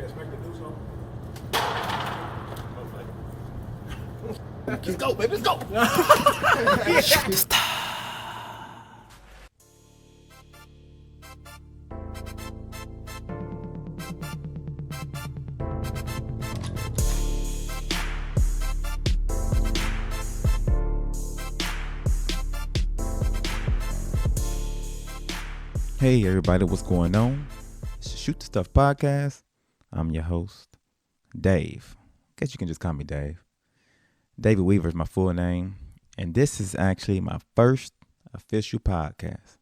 expect to do so. Let's go, baby. Let's go. Hey everybody, what's going on? It's the Shoot the Stuff podcast. I'm your host, Dave. Guess you can just call me Dave. David Weaver is my full name, and this is actually my first official podcast.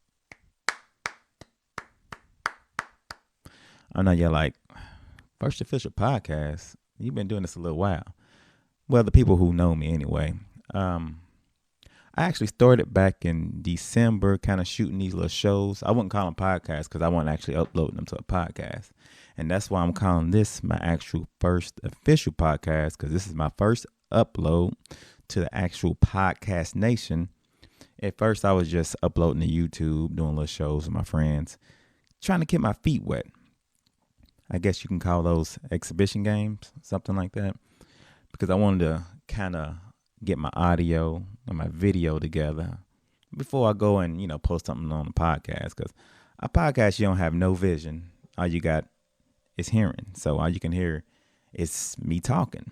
I know you're like, first official podcast? You've been doing this a little while. Well, the people who know me anyway. I actually started back in December kind of shooting these little shows. I wouldn't call them podcasts because I wasn't actually uploading them to a podcast. And that's why I'm calling this my actual first official podcast, because this is my first upload to the actual podcast nation. At first, I was just uploading to YouTube, doing little shows with my friends, trying to get my feet wet. I guess you can call those exhibition games, something like that, because I wanted to kind of get my audio and my video together before I go and, post something on the podcast. Because a podcast, you don't have no vision. All you got is hearing. So all you can hear is me talking.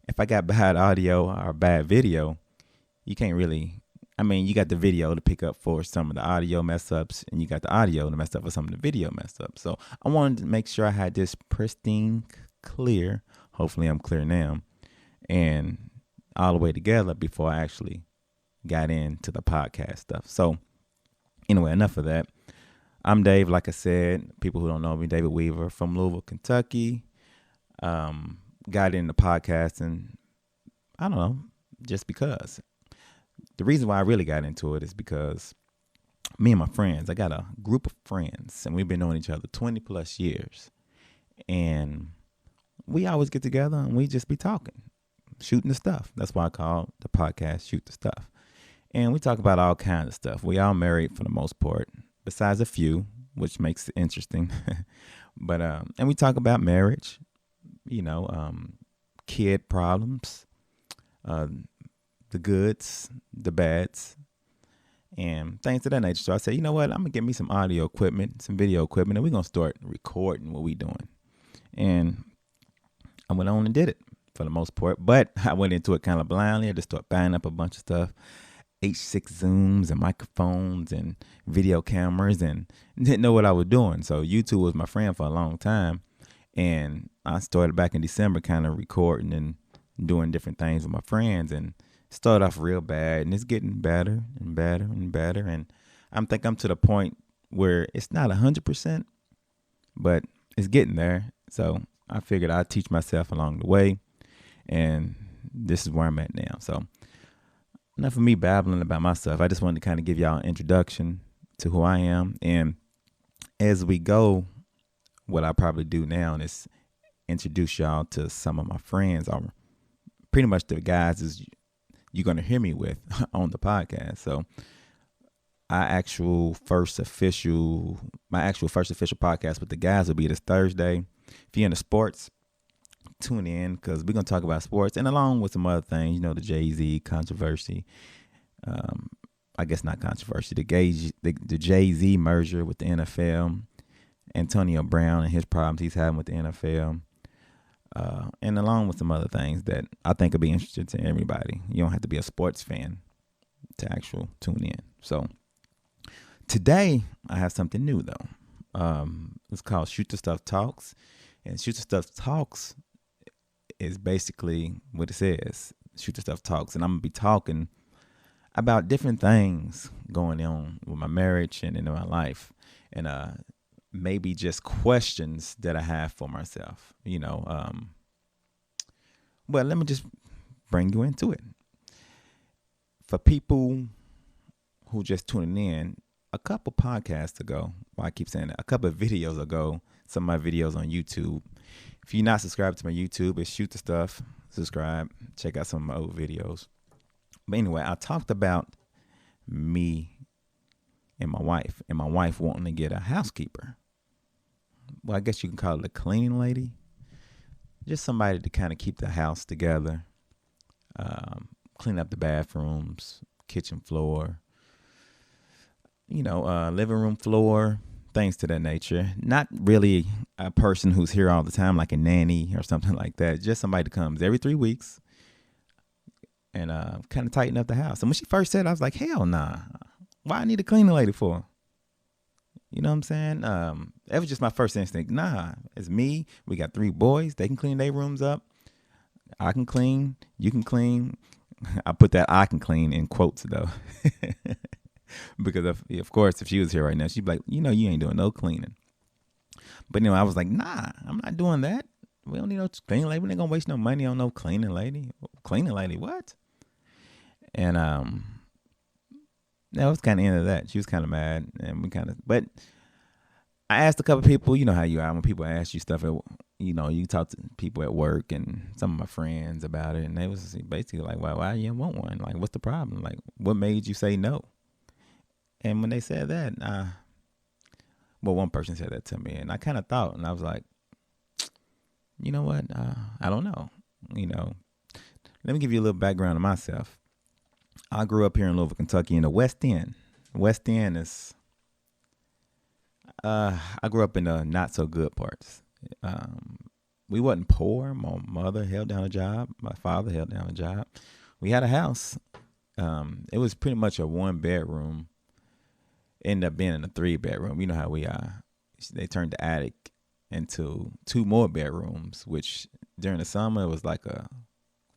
If I got bad audio or bad video, you can't really, you got the video to pick up for some of the audio mess ups, and you got the audio to mess up for some of the video mess ups. So I wanted to make sure I had this pristine, clear. Hopefully I'm clear now. And all the way together before I actually got into the podcast stuff. So anyway, enough of that. I'm Dave, like I said. People who don't know me, David Weaver from Louisville, Kentucky. Got into podcasting, I don't know, just because. The reason why I really got into it is because me and my friends, I got a group of friends, and we've been knowing each other 20 plus years. And we always get together and we just be talking. Shooting the stuff. That's why I call the podcast Shoot the Stuff. And we talk about all kinds of stuff. We all married for the most part, besides a few, which makes it interesting. But and we talk about marriage, kid problems, the goods, the bads, and things of that nature. So I said, you know what? I'm gonna get me some audio equipment, some video equipment, and we're gonna start recording what we doing. And I went on and did it. For the most part, but I went into it kind of blindly. I just started buying up a bunch of stuff, H6 zooms and microphones and video cameras, and didn't know what I was doing. So YouTube was my friend for a long time, and I started back in December kind of recording and doing different things with my friends, and started off real bad, and it's getting better and better and better, and I'm to the point where it's not 100%, but it's getting there. So I figured I'd teach myself along the way. And this is where I'm at now. So enough of me babbling about myself. I just wanted to kind of give y'all an introduction to who I am. And as we go, what I probably do now is introduce y'all to some of my friends, or pretty much the guys is you're going to hear me with on the podcast. So my actual first official podcast with the guys will be this Thursday. If you're into sports, tune in, because we're going to talk about sports, and along with some other things, the Jay-Z controversy. I guess not controversy, the Jay-Z merger with the NFL, Antonio Brown and his problems he's having with the NFL, and along with some other things that I think will be interesting to everybody. You don't have to be a sports fan to actually tune in. So today I have something new though. It's called Shoot the Stuff Talks, and Shoot the Stuff Talks is basically what it says. Shoot the Stuff Talks. And I'm going to be talking about different things going on with my marriage and in my life. And maybe just questions that I have for myself. Well, let me just bring you into it. For people who just tuning in, a couple podcasts ago, well, I keep saying that, a couple of videos ago, some of my videos on YouTube. If you're not subscribed to my YouTube, it's Shoot the Stuff. Subscribe. Check out some of my old videos. But anyway, I talked about me and my wife wanting to get a housekeeper. well, I guess you can call it a cleaning lady. Just somebody to kind of keep the house together, clean up the bathrooms, kitchen floor, living room floor, things to that nature. Not really a person who's here all the time, like a nanny or something like that. Just somebody that comes every 3 weeks and kind of tighten up the house. And when she first said it, I was like, hell nah. Why I need a cleaning lady for? You know what I'm saying? That was just my first instinct. Nah, it's me. We got 3 boys. They can clean their rooms up. I can clean. You can clean. I put that "I can clean" in quotes though, because of course, if she was here right now, she'd be like, you ain't doing no cleaning. But I was like, nah, I'm not doing that. We don't need no cleaning lady. We ain't gonna waste no money on no cleaning lady. Cleaning lady, what? And that was kind of the end of that. She was kind of mad, and but I asked a couple people, you know how you are when people ask you stuff you talk to people at work and some of my friends about it, and they was basically like, why you want one? Like, what's the problem? Like, what made you say no? And when they said that, one person said that to me, and I kind of thought, and I was like, you know what? I don't know. Let me give you a little background on myself. I grew up here in Louisville, Kentucky, in the West End. West End is, I grew up in the not so good parts. We wasn't poor. My mother held down a job. My father held down a job. We had a house. It was pretty much a 1-bedroom. Ended up being in a 3-bedroom. You know how we are. They turned the attic into 2 more bedrooms, which during the summer it was like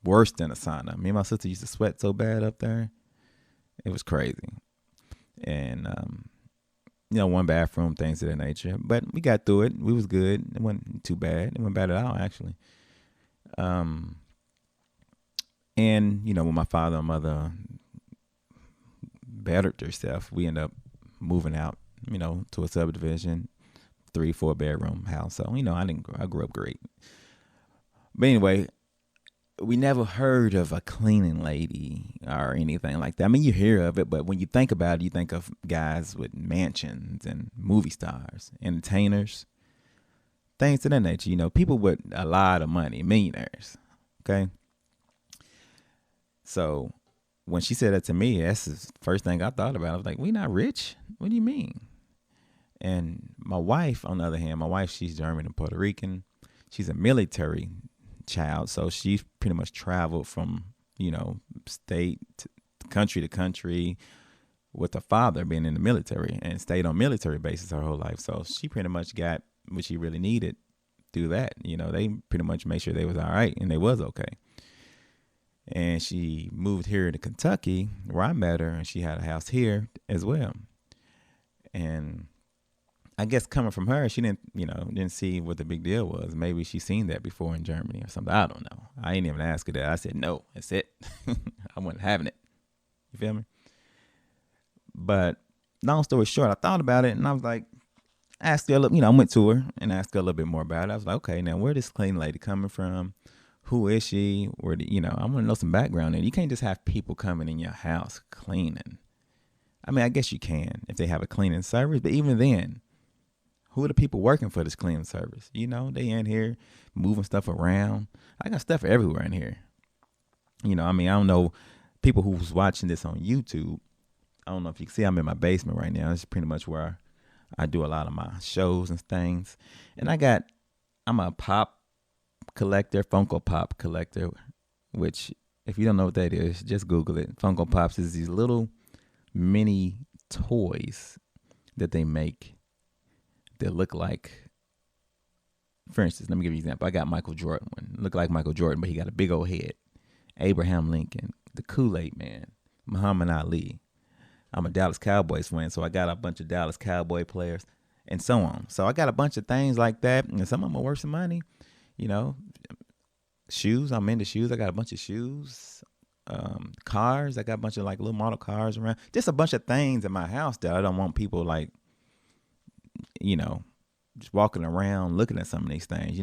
worse than a sauna. Me and my sister used to sweat so bad up there. It was crazy. And 1 bathroom, things of that nature. But we got through it. We was good. It wasn't too bad. It wasn't bad at all, actually. And when my father and mother bettered themselves, we ended up moving out, to a subdivision, 3-4 bedroom house. So, I grew up great. But anyway, we never heard of a cleaning lady or anything like that. I mean, you hear of it, but when you think about it, you think of guys with mansions and movie stars, entertainers, things of that nature. People with a lot of money, millionaires. Okay. So when she said that to me, that's the first thing I thought about. I was like, we not rich? What do you mean? And my wife, on the other hand, she's German and Puerto Rican. She's a military child, so she's pretty much traveled from state to country with her father being in the military, and stayed on military bases her whole life. So she pretty much got what she really needed through that. They pretty much made sure they was all right, and they was okay. And she moved here to Kentucky, where I met her, and she had a house here as well. And I guess coming from her, she didn't see what the big deal was. Maybe she seen that before in Germany or something. I don't know. I ain't even ask her that. I said, no, that's it. I wasn't having it. You feel me? But long story short, I thought about it, and I was like, asked her, I went to her and asked her a little bit more about it. I was like, okay, now where this cleaning lady coming from? Who is she? I want to know some background. And you can't just have people coming in your house cleaning. I mean, I guess you can if they have a cleaning service, but even then, who are the people working for this cleaning service? They in here moving stuff around. I got stuff everywhere in here. I don't know people who's watching this on YouTube. I don't know if you can see, I'm in my basement right now. This is pretty much where I do a lot of my shows and things. And I'm a pop collector, Funko Pop collector, which if you don't know what that is, just Google it. Funko Pops is these little mini toys that they make that look like, for instance, let me give you an example. I got Michael Jordan one. Look like Michael Jordan, but he got a big old head. Abraham Lincoln, the Kool-Aid Man, Muhammad Ali. I'm a Dallas Cowboys fan, so I got a bunch of Dallas Cowboy players and so on. So I got a bunch of things like that, and some of them are worth some money. Shoes, I'm into shoes. I got a bunch of shoes. Cars, I got a bunch of like little model cars around. Just a bunch of things in my house that I don't want people like, just walking around looking at some of these things.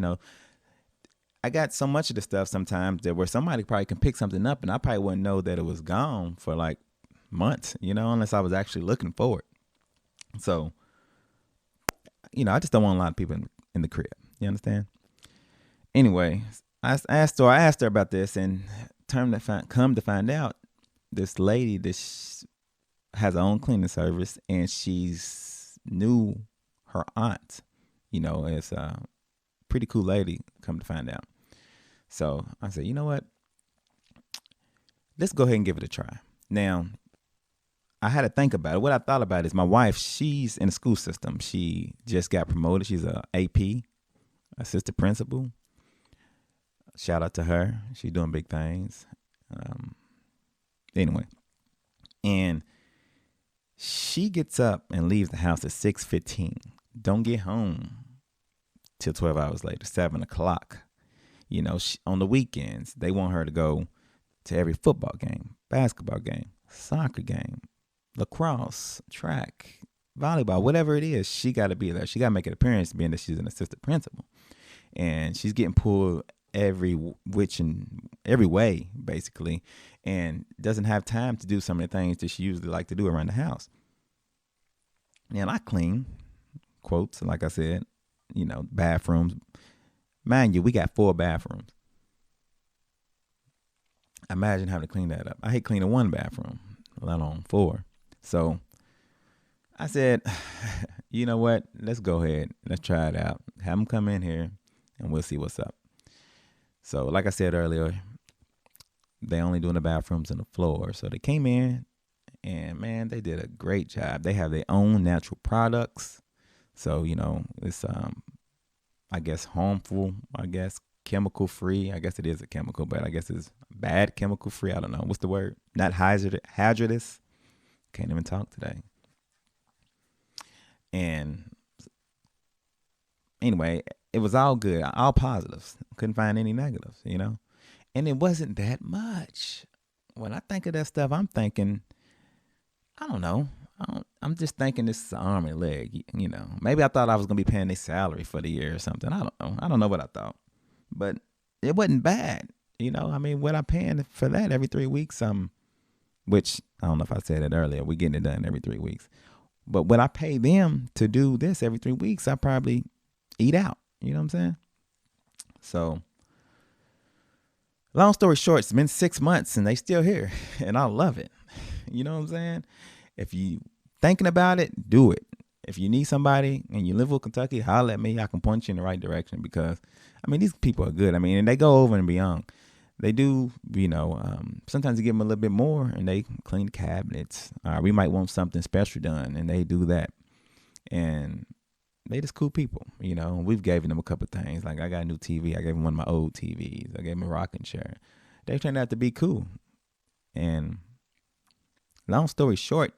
I got so much of the stuff sometimes that where somebody probably can pick something up and I probably wouldn't know that it was gone for like months, unless I was actually looking for it. So, I just don't want a lot of people in the crib. You understand? Anyway, I asked her about this, and come to find out, this lady has her own cleaning service, and she's knew her aunt. Is a pretty cool lady. Come to find out. So I said, you know what? Let's go ahead and give it a try. Now, I had to think about it. What I thought about is my wife, she's in the school system. She just got promoted. She's a AP, assistant principal. Shout out to her. She's doing big things. Anyway, and she gets up and leaves the house at 6:15. Don't get home till 12 hours later, 7 o'clock. On the weekends, they want her to go to every football game, basketball game, soccer game, lacrosse, track, volleyball, whatever it is. She got to be there. She got to make an appearance, being that she's an assistant principal. And she's getting pulled every way, basically, and doesn't have time to do some of the things that she usually like to do around the house. And I clean, quotes, like I said, bathrooms. Mind you, we got 4 bathrooms. Imagine having to clean that up. I hate cleaning one bathroom, let alone 4. So I said, you know what? Let's go ahead. Let's try it out. Have them come in here and we'll see what's up. So like I said earlier, they only doing the bathrooms and the floor. So they came in and, man, they did a great job. They have their own natural products. So, it's, I guess, harmful, chemical free. I guess it is a chemical, but I guess it's bad chemical free. I don't know. What's the word? Not hazardous. Can't even talk today. And anyway, it was all good, all positives. Couldn't find any negatives, And it wasn't that much. When I think of that stuff, I'm thinking, I don't know. I'm just thinking this is an arm and leg, Maybe I thought I was going to be paying their salary for the year or something. I don't know. I don't know what I thought. But it wasn't bad, what I'm paying for that every 3 weeks, which I don't know if I said it earlier. We're getting it done every 3 weeks. But when I pay them to do this every 3 weeks, I probably eat out. You know what I'm saying? So, long story short, it's been 6 months and they still here. And I love it. You know what I'm saying? If you thinking about it, do it. If you need somebody and you live in Kentucky, holler at me. I can point you in the right direction because, these people are good. And they go over and beyond. They do, sometimes you give them a little bit more and they clean the cabinets. We might want something special done and they do that. And they just cool people, We've given them a couple of things. Like I got a new TV. I gave them one of my old TVs. I gave them a rocking chair. They turned out to be cool. And long story short,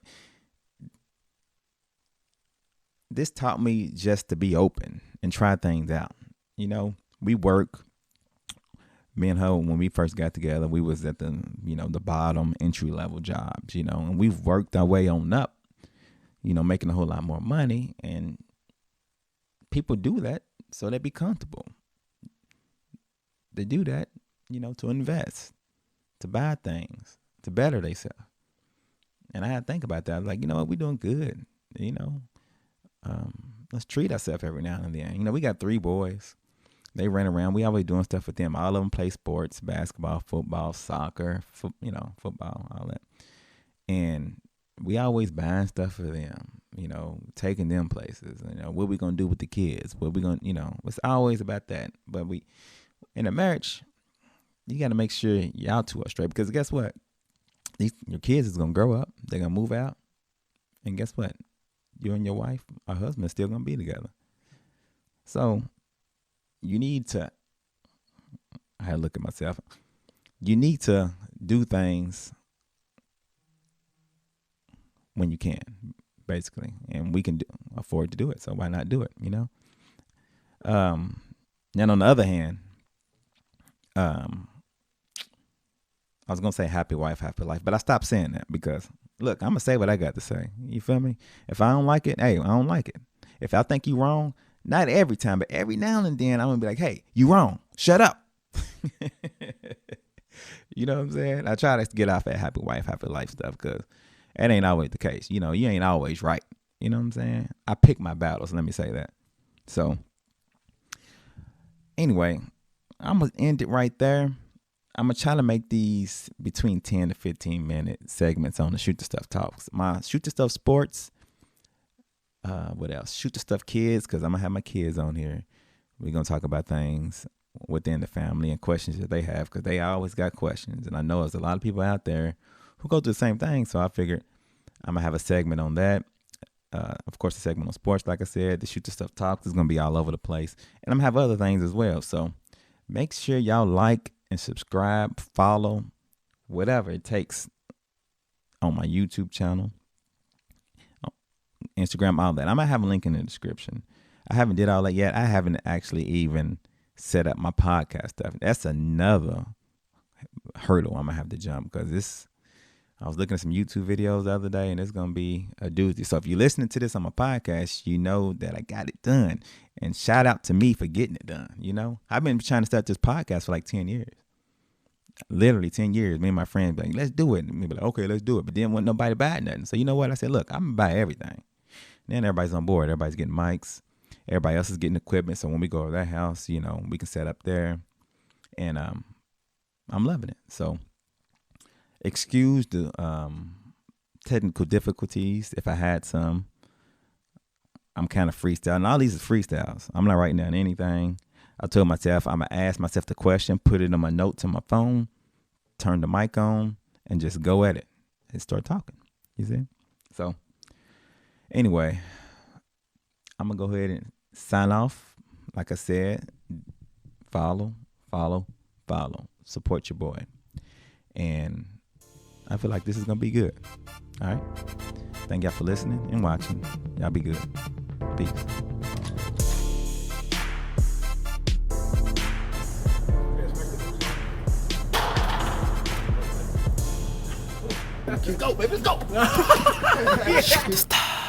this taught me just to be open and try things out. We work. Me and her, when we first got together, we was at the, the bottom entry level jobs, and we've worked our way on up, making a whole lot more money. And people do that so they be comfortable. They do that, to invest, to buy things, to better themselves. And I had to think about that. I was like, what, we doing good, let's treat ourselves every now and then. We got 3 boys. They run around. We always doing stuff with them. All of them play sports, basketball, football, soccer, football, all that. And we always buying stuff for them, taking them places. What we going to do with the kids? What we going to, it's always about that. But in a marriage, you got to make sure y'all two are straight. Because guess what? Your kids is going to grow up. They're going to move out. And guess what? You and your wife or husband are still going to be together. So you need to, I had to look at myself. You need to do things when you can, basically. And we can afford to do it. So why not do it, Then on the other hand, I was going to say happy wife, happy life. But I stopped saying that because, look, I'm going to say what I got to say. You feel me? If I don't like it, hey, I don't like it. If I think you wrong, not every time, but every now and then, I'm going to be like, hey, you wrong. Shut up. You know what I'm saying? I try to get off that happy wife, happy life stuff because that ain't always the case. You ain't always right. You know what I'm saying? I pick my battles. Let me say that. So anyway, I'm going to end it right there. I'm going to try to make these between 10 to 15 minute segments on the Shoot the Stuff Talks. My Shoot the Stuff Sports. What else? Shoot the Stuff Kids, because I'm going to have my kids on here. We're going to talk about things within the family and questions that they have, because they always got questions. And I know there's a lot of people out there who go through the same thing. So I figured I'm going to have a segment on that. Of course, a segment on sports, like I said. The Shoot the Stuff Talks is going to be all over the place. And I'm going to have other things as well. So make sure y'all like and subscribe, follow, whatever it takes on my YouTube channel, Instagram, all that. I'm going to have a link in the description. I haven't did all that yet. I haven't actually even set up my podcast stuff. That's another hurdle I'm going to have to jump, because I was looking at some YouTube videos the other day, and it's going to be a doozy. So if you're listening to this on my podcast, you know that I got it done. And shout out to me for getting it done. You know, I've been trying to start this podcast for like 10 years. Literally 10 years. Me and my friends be like, let's do it. And we be like, okay, let's do it. But then wasn't nobody buy nothing. So you know what? I said, look, I'm going to buy everything. And then everybody's on board. Everybody's getting mics. Everybody else is getting equipment. So when we go over that house, you know, we can set up there. And I'm loving it. So excuse the technical difficulties if I had some. I'm kind of freestyling. All these is freestyles. I'm not writing down anything. I told myself I'm going to ask myself the question, put it on my notes on my phone, turn the mic on, and just go at it and start talking. You see? So anyway, I'm going to go ahead and sign off. Like I said, follow. Support your boy. And I feel like this is going to be good. All right. Thank y'all for listening and watching. Y'all be good. Peace. Let's go, baby. Let's go.